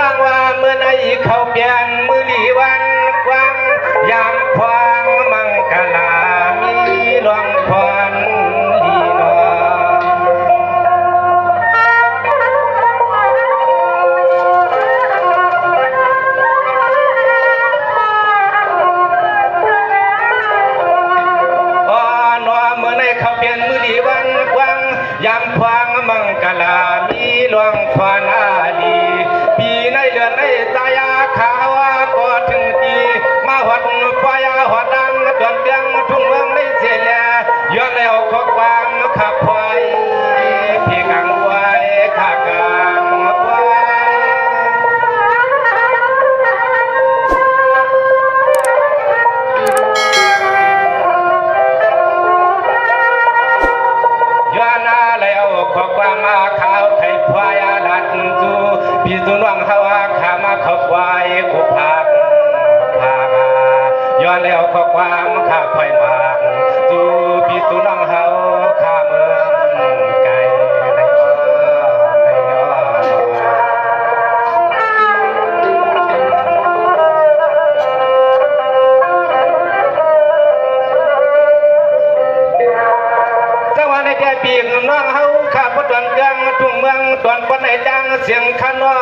างว่าเมื่อในเขาเปลี่ยนมือหลีวันกว้างยามพวางมังกลามีหลวงพรลีนอเขาเปลี่ยนมือดีวันกว้างยามพวางมังกลามีหลวงพรอาลีปีในเดือนในตายาขาวก็ถึงปีมาหดไฟหดดังจนเดืองทุ่งเมืองในเสียย้อนแล้วขอกวางขับไฟพี่กังไว้ข้ากางไว้ขอกว่ามาข้าวไทยพายลัดจูพี่ตุนวังฮาวาขามาขบไว้กุพักพาย้อนแล้วขอกว่ามาข้าวไฟมากจูพี่ตุนวังฮาวขาเมืองไกลในแก่ปีกน้องเฮาข้าพดวนเดืองทุ่งเมืองตอนวันไหนจังเสียงคันว่า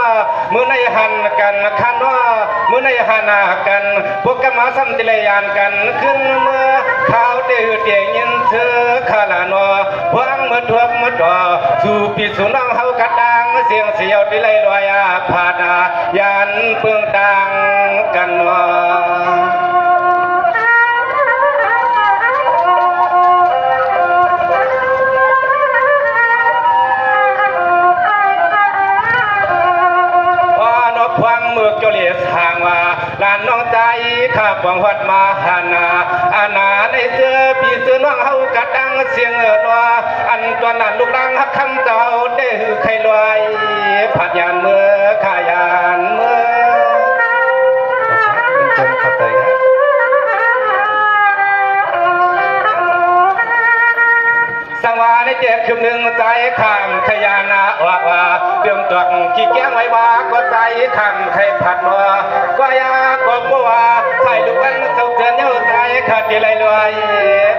มือในหันกันคันว่ามือในหันกันพวกกันมาซ้ำติเลยานกันขึ้นเมื่อข้าวเดือดเดียยินเธอข้าลานอพวงมือทวบมือดอสู่ปีสุน้องเฮากระดังเสียงเสียวติเลยลอยผาดายานเปืองดังกันว่าเจ้าเลี้ยทางว่าลานน้องใจข้าปวงวัดมาหานาอาณาในเสื้อปีเสื้อน้องเฮากระดังเสียงว่าอันตัวนั้นลูกดังฮักคำเจ้าได้หือใครลอยผัดยานเมื่อขายานเมื่อจนเข้าใจครับสังวาในเจ็บคืนหนึ่งใจข้ามขยานาว่าเตรียมตัวขี้แก้งไว้ว่าก็ใจข้ามใครผัดนัวก็ยาก็บัวใส่ลูกกันสุกเจนเย้าใจขาดที่ไรลอย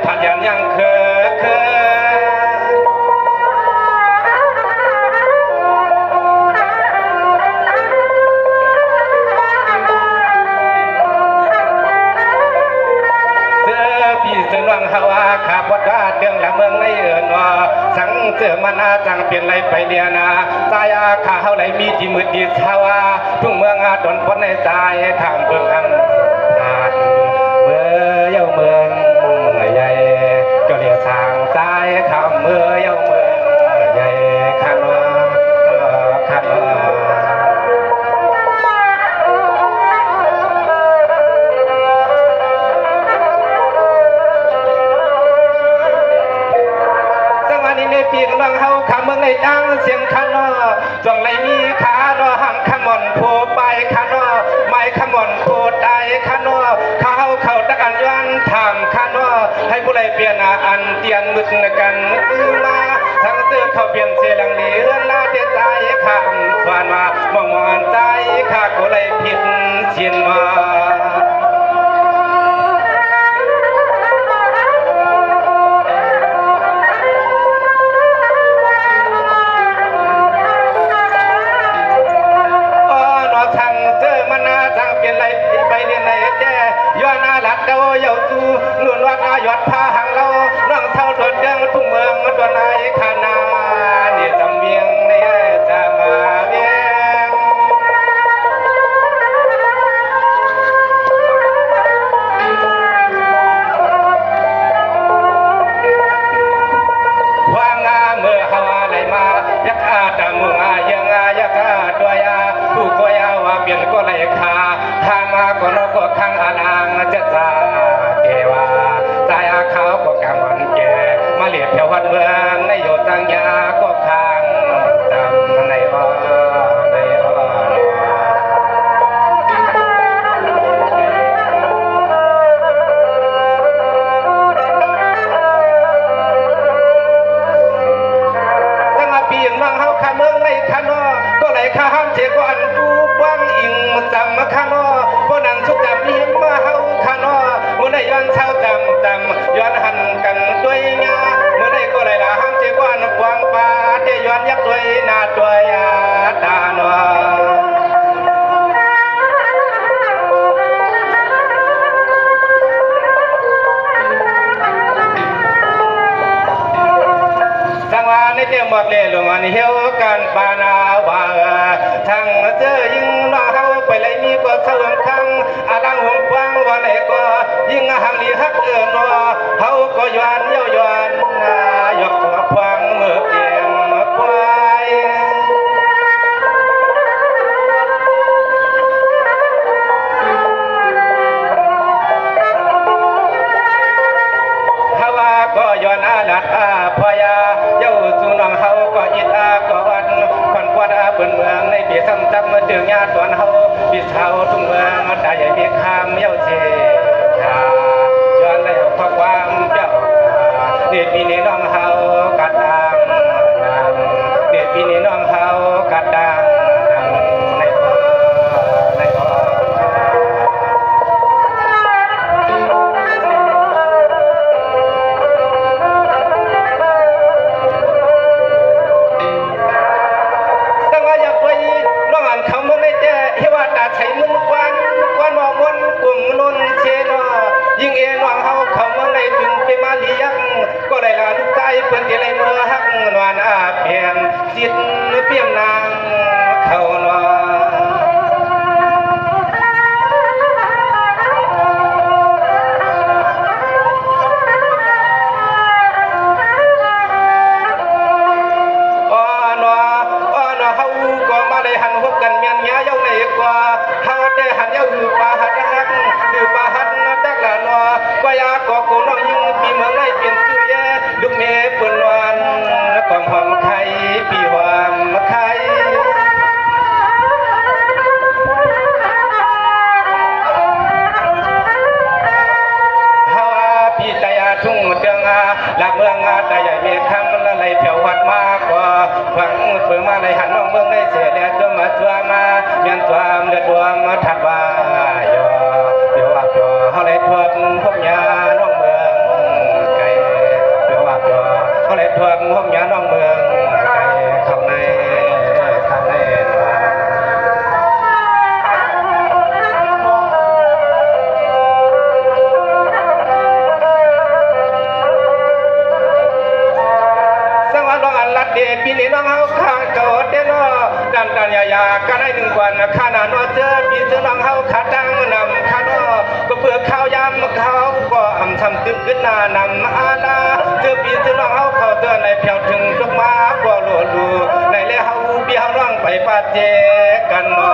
ผัดยันยังเคพี่เสือน้องฮาวาขาบดาเดืองละเมืองในเอิญว่าสังเสือมันอาจังเปลี่ยนไรไปเดียนาตายาขาเฮาไหลมีที่มืดดีชาวาทุ่งเมืองอาดนพ้นในใจข้ามเบืองอันอาดเมื่อเย้าเมืองใหญ่ก็เรียกสางใจข้ามเมื่อเย้าเมืองใหญ่ข้ามว่าปีกน้องเฮาขำเมืองในดังเสียงคานอจงไหลมีขาดอหังขมอนโผไปคานอไม่ขมอนโผตายคานอเขาตะกันย้อนถามคานอให้ผู้ใดเปลี่ยนอันเตียนมึดกันมาทั้งเตือเขาเปลี่ยนเสียงนี้เรื่องลาเตใจข้ามฝันมามองใจข้าก็เลยผิดเชียนมาไปเรียนในแจ้ย้อนอาลัดเดาเยาตูนุ่นวัดอายอดพาหังเราน้องเท่าโดดเดืองทุ่งเมืองตัวนายขานาเนี่ยจำเวียงในจะมาเวียงว่างาเมื่อฮาวาไหลมายักอาตามุงอายังอายักอาตัวยาผู้ก็ยาว่าเปลี่ยนก็ไหลขาทางมาก็นก็ข้างอานางจะจาเกวาใจอาเขาก็กำมันแก่มาเลียบแถววัดเมืองในโยตังยาก็ข้างจำในอ้อตั้งปีน้องเฮาข้าเมืองในข้านอก็ไหลข้าห้ามเสียก็อันดูกว้าง เหี่ยวการปานาวาทั้งเจอยิ่งน้องเฮาไปเลยมีก็เสื่อมคำอาลังหงฟังว่าไหนก็ยิ่งหังลีฮักนอเฮาก็ย้อนเย้ายวนยกหัวพวงเมื่อเกียงควายก็ย้อนอาลัดพยาเย้าสู่น้องเฮาก็อิดก็วันควันกวาดเปิ้นเมืองในปีซ้ำจำเดืองญาตอนเฮาปีเฮาทุ่งเมืองได้ใหญ่มีคำเย้าเชย้อนแล้วข้อความเจ้านี่ปีนี้น้องเฮากัดดังนี่ปีนี้น้องเฮากัดดังยิ่งเอ็นวางเฮาเขาเมืองในถึงไปมาเลี้ยงก็ได้ลาลูกใจเปิ้นที่ไรเมื่อฮักนวลเปลี่ยนจิตเปลี่ยนนางเขานวเฮาก็มาได้หันพบกันเมียนเมียเย้าในกว่าเฮาได้หันเย้าหือปาหัดฮักหือปาหัดตักละนอก็ยาก็กูน้องยิ่งปีเมืองในเปลี่ยนชื่อแย่ลูกเมย์เปิ้นวันความหอมไข่ปีหอมไข่เฮาพี่ใจทุ่งเดืองหลักเมืองแต่ใหญ่เมียคำละไหลเพียววัดมากกว่าฟังเปิดมาเลยหันน้องเมืองในเสียแล้วจนมาชัวมาเมียนความเลือดดวงทัดว่าเดี๋ยวว่าเขาเลยทวดพบยาน้องเมืองไก่เดี๋ยวว่าเขาเลยทวดพบยาน้องเมืองไก่ข้างในเด็กปีนี้น้องเฮาข้างโจดเด้อน้อดันยากันได้หนึ่งวันข้าหน้านอเจอปีเจอน้องเฮาขาดังนำข้าน้อก็เปลือกข้าวยำเขาก็ทำตึกขึ้นหน้านำอาณาเจอปีเจอน้องเฮาเขาเตือนในเพียวถึงทุกมาบ่หลัวลูในเล่เฮาเบี้ยร้องไปปาเจกันน้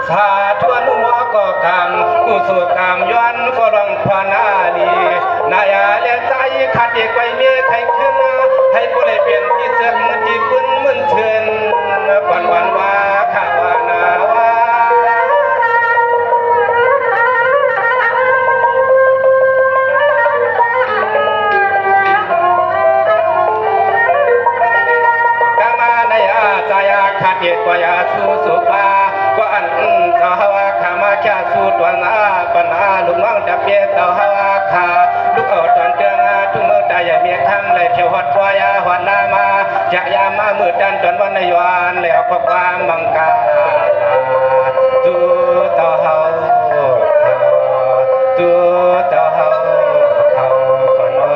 สาธุนุโมก็กรรมกุศลกรรมย้อนก็ร้องควานาลีนายาเลี้ยงใจขัดเด็กไว้เมียใครขึ้นให้ผู้ใดเปลี่ยนที่เสื่อมที่คุณมึนเชิญวันว่าข้าวานาวากามาในอาจายาขัดเด็กกว่ายาสู้สุปาก็อันเจ้าฮาวาขามาแค่สูตรวันปัญหาลูกน้องจะเปียเจ้าฮาวาขาลูกเอาตอนเดืองทุ่งเมืองใจใหญ่เมียคำเลยเขียวหอดปอยาหอดนามาจะยามามืดดันจนวันในวันแล้วก็ความบังกาจูเจ้าฮาวจูเจ้าฮาวเขาก่อนว่า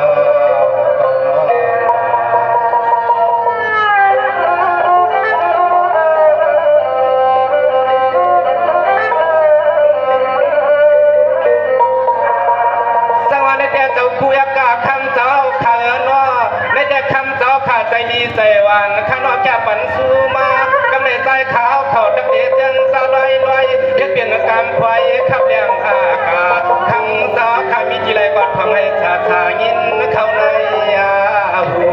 เจ้าคุยกาคำเจ้าขาเนาะในแต่คำเจ้าขาใจดีใจหวานข้างนอกแก่ปันสู้มากำเนิดใจขาวเขาดักเดียจังสลอยเฮ็ดเปลี่ยนการควายขับเลี้ยงอากาศคำเจ้าขามีกี่ไรบอดทำให้ชาชายินเข้าในหู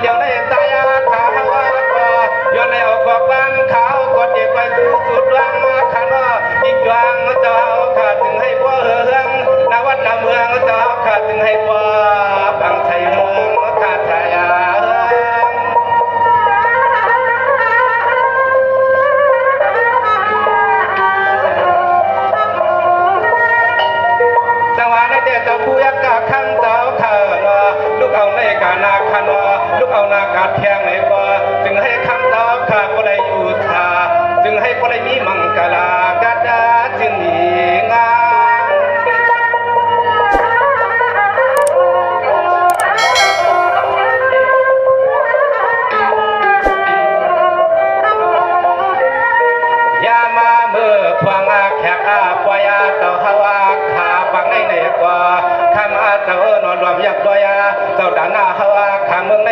เดียวในตายาขาวย้อนในออกบอกบ้านขาวกดเด็กไปสู้ มังกลากัดจินีงา พวงแขกปอยเต่าฮาวาขาปังในกว่าข้ามเต่านอนรวมยักษ์ด้วยเต่าด่านาฮาวาขาเมืองใน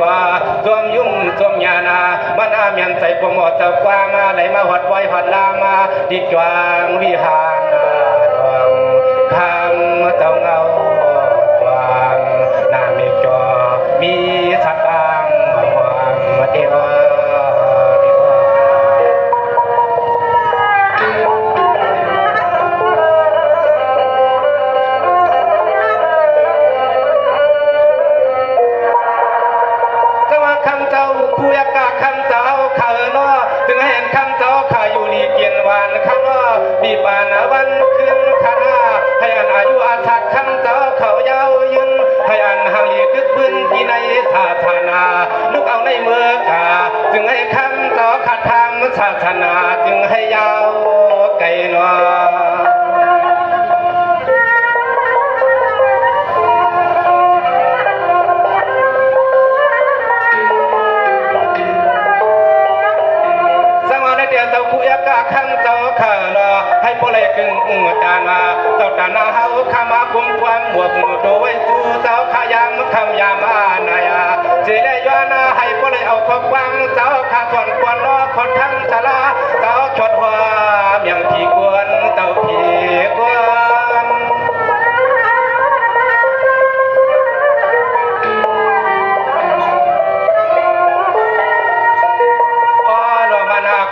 กว่าจวมยุ่งจวมยานามันอาเมียนใส่ปมอเต่ากว่ามาไหลมาหัดไว้หัดลามาดิจวงวิหารดวงข้ามเต่าเงาจวงนามีจอมีสัตว์ต่างหวังเดียวผู้ยากาคำเจ้าข่าวนอจึงให้เห็นคำเจ้าข่าอยู่ลีเกียนวานข้างนอปีปานาวันคืนขณะให้อันอายุอาชัดคำเจ้าเขายาวยืนให้อันหางลีกึกพื้นที่ในศาสนาลูกเอาในเมือกาจึงให้คำเจ้าขัดทางศาสนาจึงให้ยาวไกลนอเจ้าผู้ยากาขังเจ้าข่านาให้พวกเลยกึ่งจานาเจ้าตานาเฮาขามาคุมความหมวกโดไว้ตู้เจ้าขายามคำยามานายาเจริญยานาให้พวกเลยเอาความวังเจ้าขาส่วนกวนนอคนทั้งสาราเจ้าชดหัวเมียงผีกวนเจ้าผีกวน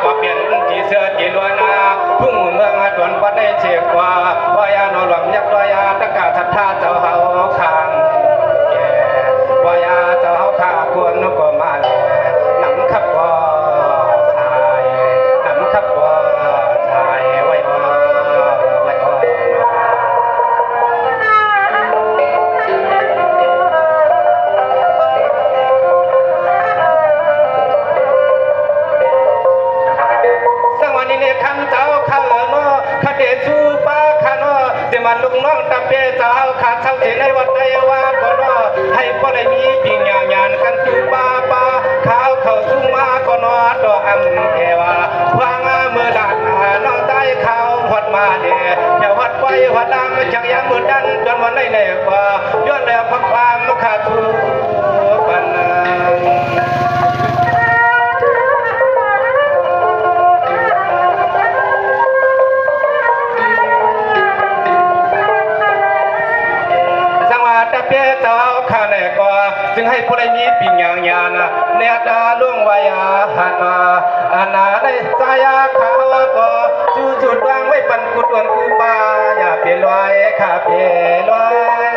ก็เปลี่ยนที่เสื้อที่ล้วนพุ่งเมืองดวนวัดได้เชียกว่าวายานหลวงยักษ์วายาตะกาทัทธาเจ้าเฮาคางแก่วายาเจ้าเฮาขาควรก็มาแลหนังขับก็ชายหนังขับก็ชายไว้ไว้นี่คำเจ้าข้าโนข้าเดชูปาข้าโนเดี๋ยวมันลุกน้องตะเปเจ้าข้าเท่าที่ในวัดใดว่าก็โนให้พอได้มีปิญญาญาณกันจูปาปาข้าวเข้าสู่มาก็โนดอกอัมเทวาฟังเมื่อหลานน้องใต้ข้าวหดมาเดียเดี๋ยวหดไปหดดังจักยามมือดันจนวันได้เลยว่าย้อนแล้วพักความมุขาทูปันเปียเจ้าข้าในก่อจึงให้ผู้ใดมีปิญญาญาณเนตาล่วงวายาหานาอานาได้ใจข้าวก็จูจุดวางไว้ปันกุดวนกูปาอย่าเปลี่ยนลอยข้าเปลี่ยนลอย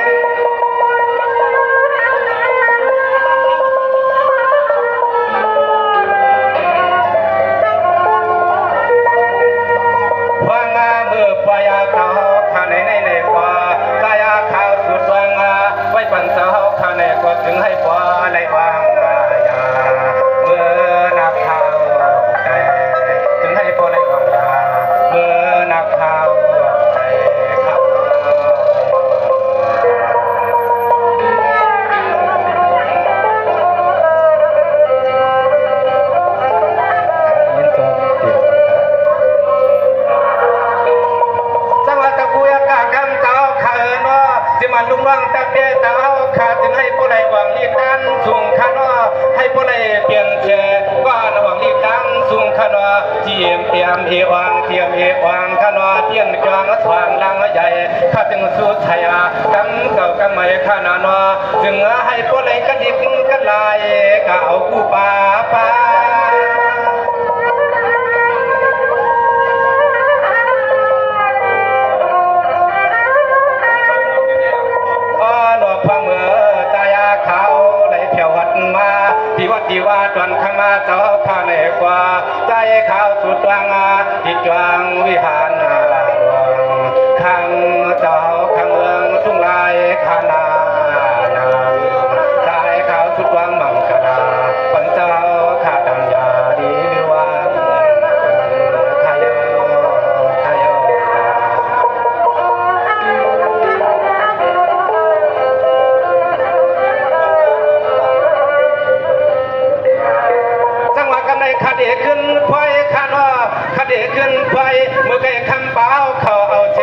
ฟังเมื่อปายาเขาข้าในกว่าใจข้าวสุดวางไว้ปันเสาข้าในก็จึงให้ปอในวางยาเมื่อนักข่าวใจจึงให้ปอในวางยาเมื่อนักข่าวใจครับที่มันลุงว่างตะเปียเต้าขาจึงให้ผู้ใดหวังรีดดันสูงขนอให้ผู้ใดเปลี่ยนเชก็หวังรีดดังสูงขนอเทียมเทียมเอวังเทียมเอวังขนอเทียนกลางสว่างดังใหญ่ข้าจึงสู้ไทยกำเก่ากำไม่ขนานอจึงให้ผู้ใดกระดิกกระลายก็เอากูป่าป่าฟังเมื่อตายาเขาไหลเพียวหัดมาที่วัดที่ว่าตอนข้างมาเจ้าข้าในกว่าใจเขาสุดวางที่จวงวิหารข้างเจ้าข้างเมืองทุ่งลายขานาใจเขาสุดวางมังคลาปัญเจ้าข้าดังยาดีหรือว่าขาย ไฟเมื่อไก่คำเปล่าเขาเอาเช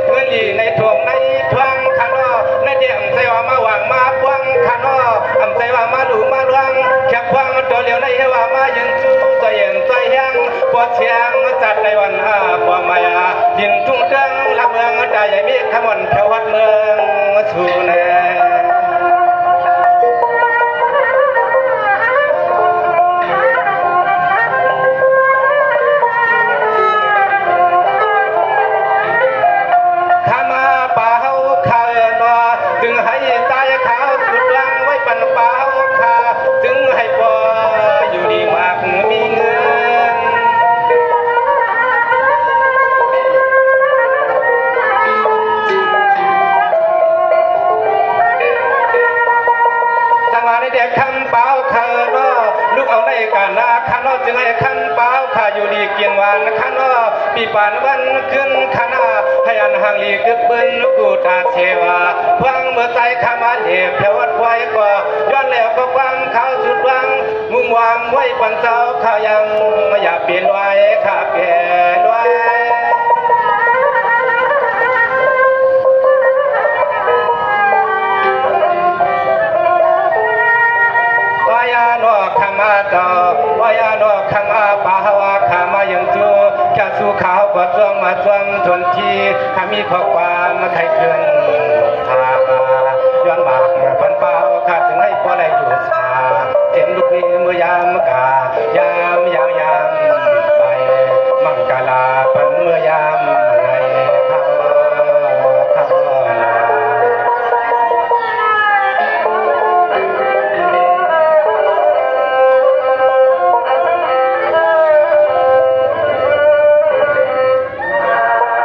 เงินลีในถ่วงในทวงขานอในเดียงใจว่ามาหวังมาพวงขานออำใจว่ามาดูมาลวงแค่พวงตัวเหลียวในว่ามายืนจู้ตัวเย็นตัวยังปวดเชียงจัดในวันปวงมายาดินทุ่งเรื่องละเมืองใจใหญ่มีขมนแถววัดเมืองสู่แน่จึงให้ตายขาวสุดลังไว้ปันเปล่าขาจึงให้พออยู่ดีมากมีเงินสังวาในเด็กคำเปล่าขาเนาะลูกเอาในการนาขาเนาะจึงให้คำเปล่าขาอยู่ดีเกียนวานขาเนาะปีปานวันขึ้นขานาให้อันห่างลีกึกบึนกูตาเทวาฟังเมื่อใจขามาเหบแถววัดไว้กว่าย้อนแล้วก็ฟังเขาสุดวังมุ่งวางไว้ปันเจ้าข้ายังอย่าเปลี่ยนไว้ข้าเปลี่ยนไว้วายาโนขมาตอวายาโนขมาปะหวะขามายังจูแค่สู้ขาวกว่าจ้วงมาจ้วงทนทีถ้ามีข้อความมาไทยเกินพาย้อนมากปันเปล่าข้าจึงให้พอได้อยู่สาเห็นลูกนี้เมื่อยามกายามไปมังกาลาปันเมื่อยามใน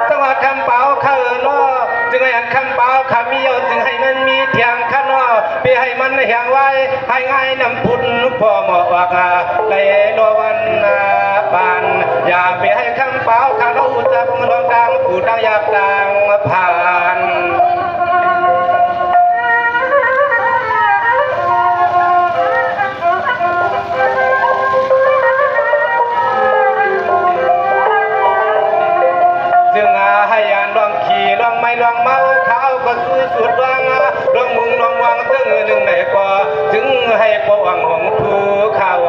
เขาคำเปล่าข้าเนาะจึงให้อันคำเปล่าข้ามีเอาจึงให้มันมีเทียงข้าเนาะไปให้มันแห้งไว้ให้ง่ายน้ำพุนพอเหมาะว่ากาไหลโลวันปานอย่าไปให้คำเปล่าข้าเราจับมันลองดังผู้ดังอยากดังผ่านจึงให้ยานลองขี่ลองไม่ลองเมาเขาก็สู้สุดลองมุงลองวางตึงหนึ่งไหนก็จึงให้ปวังหงทูข้าว